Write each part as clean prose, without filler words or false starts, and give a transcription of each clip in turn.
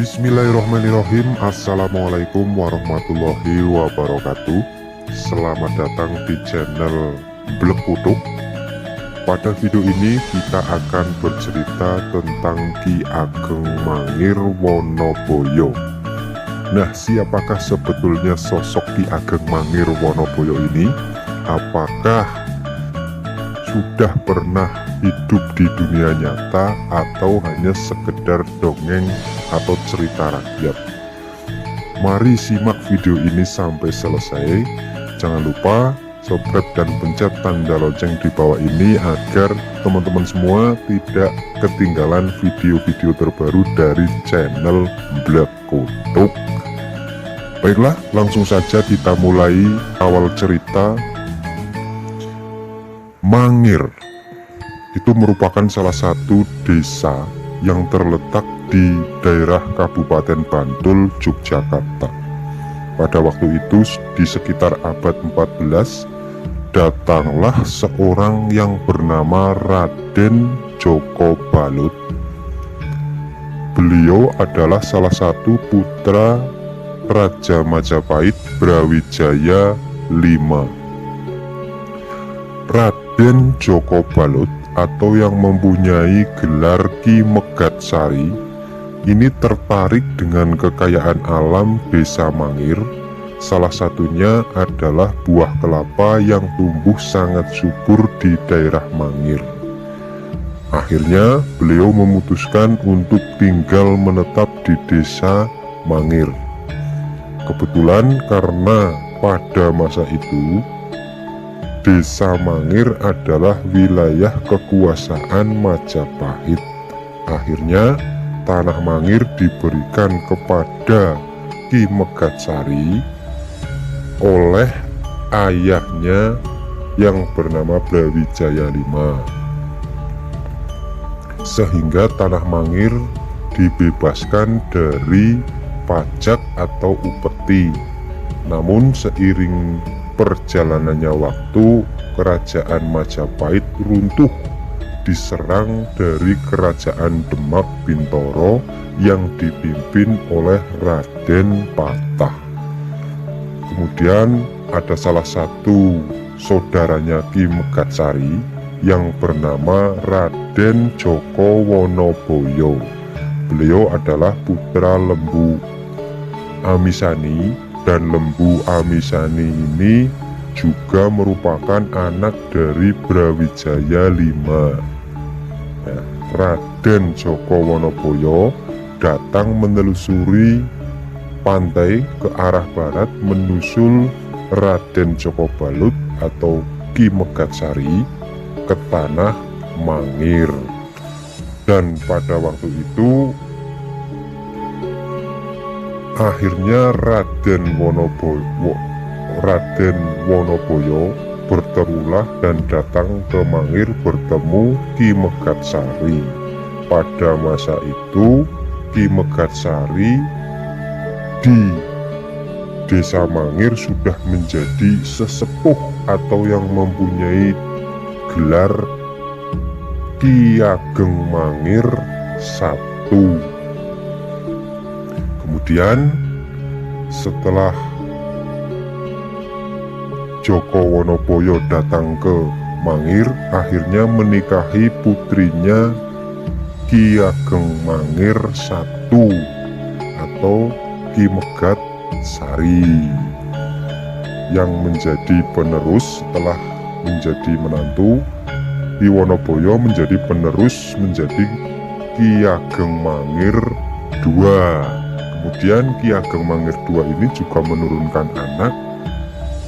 Bismillahirrahmanirrahim. Assalamualaikum warahmatullahi wabarakatuh. Selamat datang di channel Blekutuk. Pada video ini kita akan bercerita tentang Ki Ageng Mangir Wonoboyo. Nah, siapakah sebetulnya sosok Ki Ageng Mangir Wonoboyo ini? Apakah sudah pernah hidup di dunia nyata atau hanya sekedar dongeng atau cerita rakyat? Mari simak video ini sampai selesai. Jangan lupa subscribe dan pencet tanda lonceng di bawah ini agar teman-teman semua tidak ketinggalan video-video terbaru dari channel Blekutuk. Baiklah, langsung saja kita mulai awal cerita. Mangir itu merupakan salah satu desa yang terletak di daerah Kabupaten Bantul, Yogyakarta. Pada waktu itu di sekitar abad 14, datanglah seorang yang bernama Raden Joko Balut. Beliau adalah salah satu putra Raja Majapahit Brawijaya V. Raden Joko Balut atau yang mempunyai gelar Ki Megatsari ini tertarik dengan kekayaan alam desa Mangir. Salah satunya adalah buah kelapa yang tumbuh sangat subur di daerah Mangir. Akhirnya beliau memutuskan untuk tinggal menetap di desa Mangir. Kebetulan karena pada masa itu Desa Mangir adalah wilayah kekuasaan Majapahit. Akhirnya tanah Mangir diberikan kepada Ki Megatsari oleh ayahnya yang bernama Brawijaya V. Sehingga tanah Mangir dibebaskan dari pajak atau upeti. Namun seiring perjalanannya waktu, kerajaan Majapahit runtuh diserang dari kerajaan Demak Bintoro yang dipimpin oleh Raden Patah. Kemudian ada salah satu saudaranya Ki Megatsari yang bernama Raden Joko Wonoboyo. Beliau adalah putra Lembu Amisani, dan Lembu Amisani ini juga merupakan anak dari Brawijaya V. Nah, Raden Joko Wonoboyo datang menelusuri pantai ke arah barat menyusul Raden Joko Balut atau Ki Megatsari ke tanah Mangir. Dan pada waktu itu akhirnya Raden Wonoboyo berterulah dan datang ke Mangir bertemu Ki Megatsari. Pada masa itu Ki Megatsari di desa Mangir sudah menjadi sesepuh atau yang mempunyai gelar Ki Ageng Mangir I. Kemudian setelah Joko Wonoboyo datang ke Mangir, akhirnya menikahi putrinya Ki Ageng Mangir I atau Ki Megatsari yang menjadi penerus. Setelah menjadi menantu, Ki Wonoboyo menjadi penerus menjadi Ki Ageng Mangir II. Kemudian Ki Ageng Mangir II ini juga menurunkan anak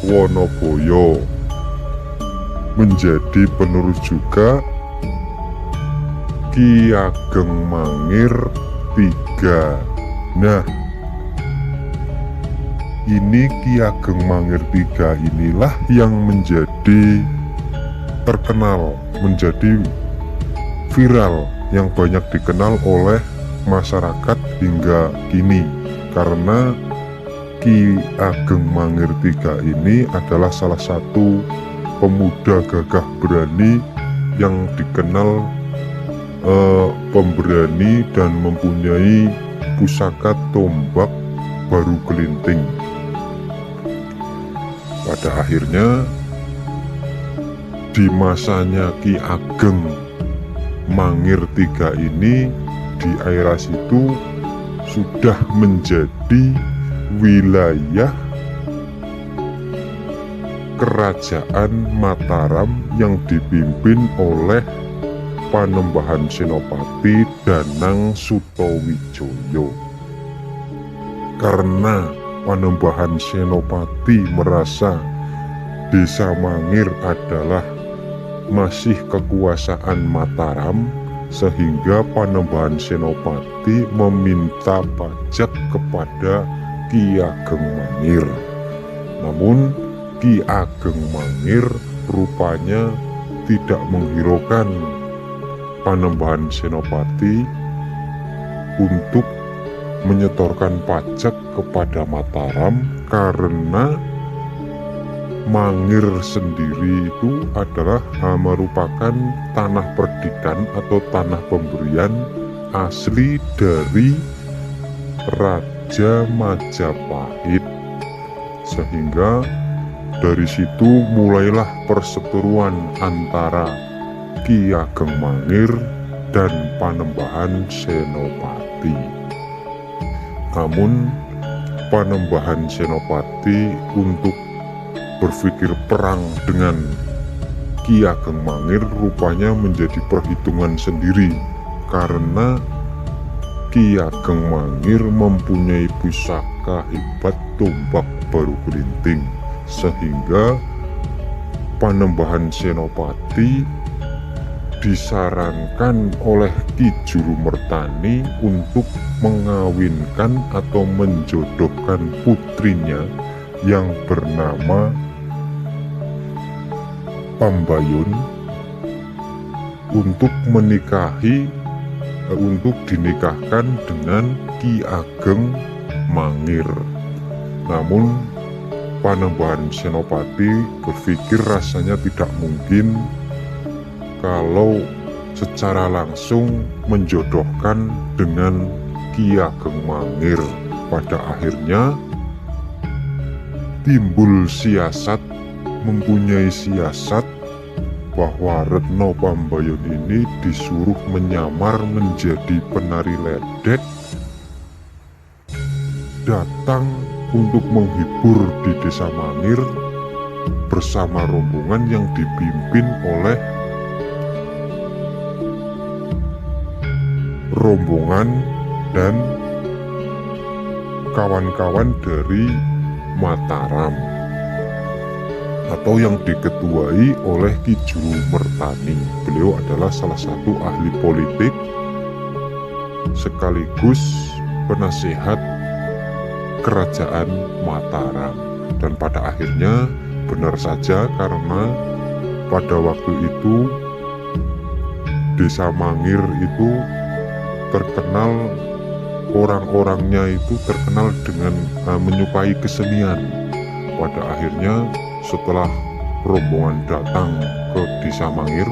Wonoboyo menjadi penerus juga Ki Ageng Mangir III. Nah, ini Ki Ageng Mangir III inilah yang menjadi terkenal, menjadi viral, yang banyak dikenal oleh masyarakat hingga kini, karena Ki Ageng Mangir III ini adalah salah satu pemuda gagah berani yang dikenal pemberani dan mempunyai pusaka tombak baru kelinting. Pada akhirnya di masanya Ki Ageng Mangir III ini, di daerah situ sudah menjadi wilayah Kerajaan Mataram yang dipimpin oleh Panembahan Senopati Danang Sutawijoyo. Karena Panembahan Senopati merasa Desa Mangir adalah masih kekuasaan Mataram, sehingga Panembahan Senopati meminta pajak kepada Ki Ageng Mangir. Namun Ki Ageng Mangir rupanya tidak menghiraukan Panembahan Senopati untuk menyetorkan pajak kepada Mataram, karena Mangir sendiri itu adalah merupakan tanah perdikan atau tanah pemberian asli dari Raja Majapahit. Sehingga dari situ mulailah perseteruan antara Ki Ageng Mangir dan Panembahan Senopati. Namun Panembahan Senopati untuk berpikir perang dengan Ki Ageng Mangir rupanya menjadi perhitungan sendiri, karena Ki Ageng Mangir mempunyai pusaka hebat tombak baru kelinting, sehingga Panembahan Senopati disarankan oleh Ki Jurumertani untuk mengawinkan atau menjodohkan putrinya yang bernama Pambayun untuk dinikahkan dengan Ki Ageng Mangir. Namun Panembahan Senopati berpikir rasanya tidak mungkin kalau secara langsung menjodohkan dengan Ki Ageng Mangir. Pada akhirnya timbul mempunyai siasat bahwa Retno Pambayun ini disuruh menyamar menjadi penari ledek, datang untuk menghibur di Desa Mangir bersama rombongan yang dipimpin oleh rombongan dan kawan-kawan dari Mataram, atau yang diketuai oleh Ki Jurumertani. Beliau adalah salah satu ahli politik sekaligus penasehat Kerajaan Mataram. Dan pada akhirnya benar saja, karena pada waktu itu Desa Mangir itu terkenal, orang-orangnya itu terkenal dengan menyukai kesenian. Pada akhirnya setelah rombongan datang ke Desa Mangir,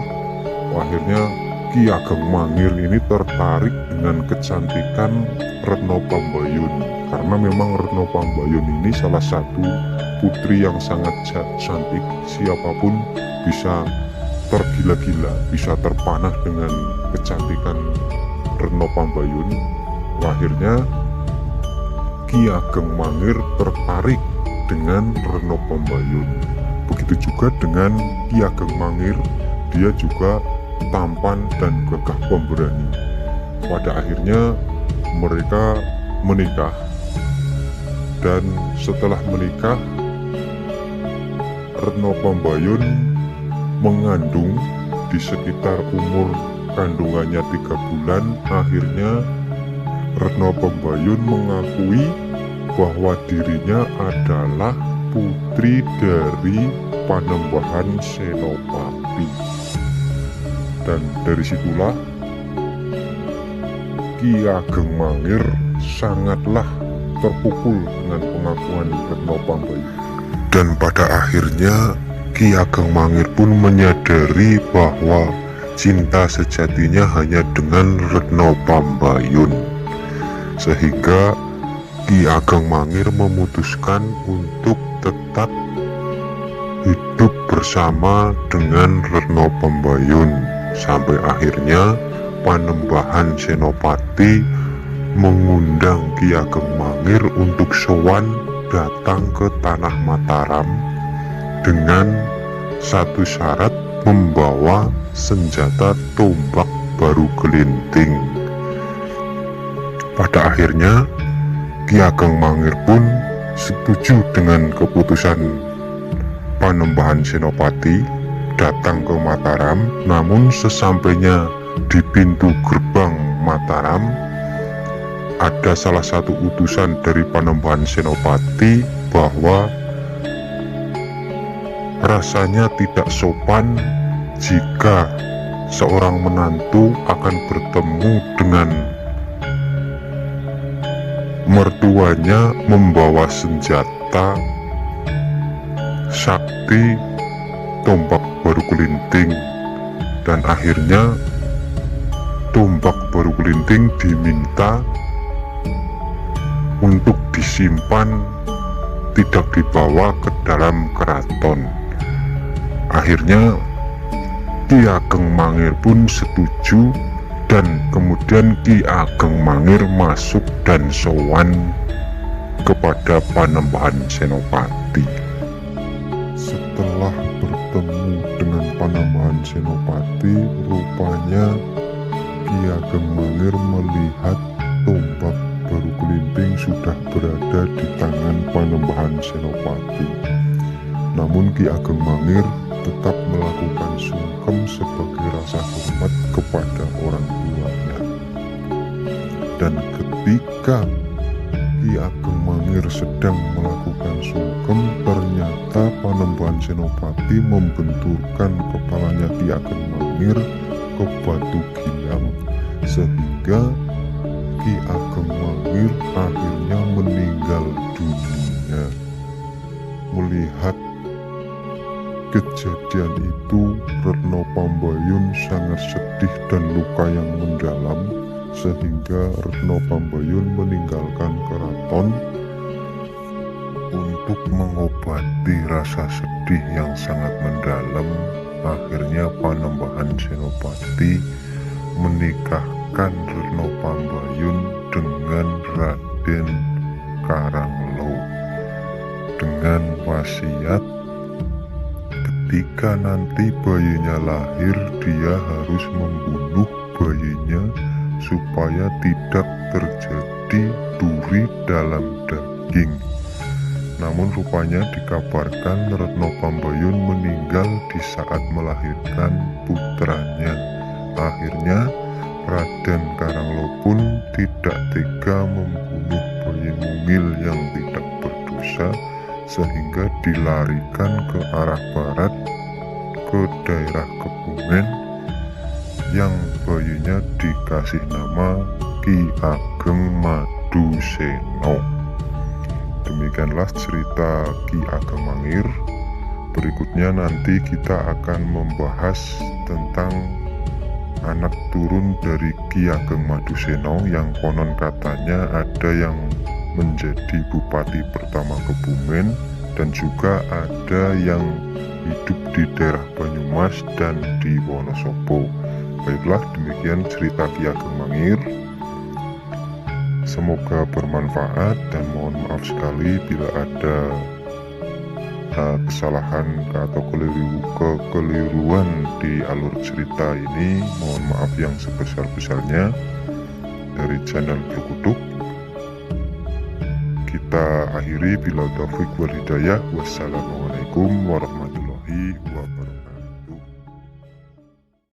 akhirnya Ki Ageng Mangir ini tertarik dengan kecantikan Retno Pambayun, karena memang Retno Pambayun ini salah satu putri yang sangat cantik. Siapapun bisa tergila-gila, bisa terpanah dengan kecantikan Retno Pambayun. Akhirnya Ki Ageng Mangir tertarik dengan Retno Pambayun. Begitu juga dengan Ki Ageng Mangir, dia juga tampan dan gagah pemberani. Pada akhirnya mereka menikah, dan setelah menikah Retno Pambayun mengandung di sekitar umur kandungannya 3 bulan. Akhirnya Retno Pambayun mengakui bahwa dirinya adalah putri dari Panembahan Senopati. Dan dari situlah Ki Ageng Mangir sangatlah terpukul dengan pengakuan Retno Pambayun. Dan pada akhirnya Ki Ageng Mangir pun menyadari bahwa cinta sejatinya hanya dengan Retno Pambayun. sehingga Ki Ageng Mangir memutuskan untuk tetap hidup bersama dengan Retno Pambayun sampai akhirnya Panembahan Senopati mengundang Ki Ageng Mangir untuk sowan datang ke tanah Mataram dengan satu syarat, membawa senjata tombak baru gelinting. Pada akhirnya Ki Ageng Mangir pun setuju dengan keputusan Panembahan Senopati datang ke Mataram. Namun sesampainya di pintu gerbang Mataram, ada salah satu utusan dari Panembahan Senopati bahwa rasanya tidak sopan jika seorang menantu akan bertemu dengan mertuanya membawa senjata sakti tombak baru gelinting. Dan akhirnya tombak baru gelinting diminta untuk disimpan, tidak dibawa ke dalam keraton. Akhirnya Ki Ageng Mangir pun setuju, dan kemudian Ki Ageng Mangir masuk dan sowan kepada Panembahan Senopati. Setelah bertemu dengan Panembahan Senopati, rupanya Ki Ageng Mangir melihat tombak baru gelinting sudah berada di tangan Panembahan Senopati. Namun Ki Ageng Mangir tetap melakukan sungkem sebagai rasa hormat kepada orang tuanya. Dan ketika Ki Ageng Mangir sedang melakukan sungkem, ternyata Panembahan Senopati membenturkan kepalanya Ki Ageng Mangir ke batu gilang, sehingga Ki Ageng Mangir akhirnya meninggal dunia. Melihat kejadian itu, Retno Pambayun sangat sedih dan luka yang mendalam, sehingga Retno Pambayun meninggalkan keraton untuk mengobati rasa sedih yang sangat mendalam. Akhirnya Panembahan Senopati menikahkan Retno Pambayun dengan Raden Karanglo dengan wasiat, ketika nanti bayinya lahir, dia harus membunuh bayinya supaya tidak terjadi duri dalam daging. Namun rupanya dikabarkan Retno Pambayun meninggal di saat melahirkan putranya. Akhirnya Raden Karanglo pun tidak tega membunuh bayi mungil yang tidak berdosa, sehingga dilarikan ke arah barat ke daerah Kebumen, yang bayinya dikasih nama Ki Ageng Maduseno. Demikianlah cerita Ki Ageng Mangir. Berikutnya nanti kita akan membahas tentang anak turun dari Ki Ageng Maduseno yang konon katanya ada yang menjadi bupati pertama Kebumen, dan juga ada yang hidup di daerah Banyumas dan di Wonosobo. Baiklah, demikian cerita Ki Ageng Mangir. Semoga bermanfaat, dan mohon maaf sekali bila ada kesalahan atau kekeliruan di alur cerita ini. Mohon maaf yang sebesar-besarnya. Dari channel Blekutuk kita akhiri, bila taufik wal hidayah. Wassalamualaikum warahmatullahi wabarakatuh.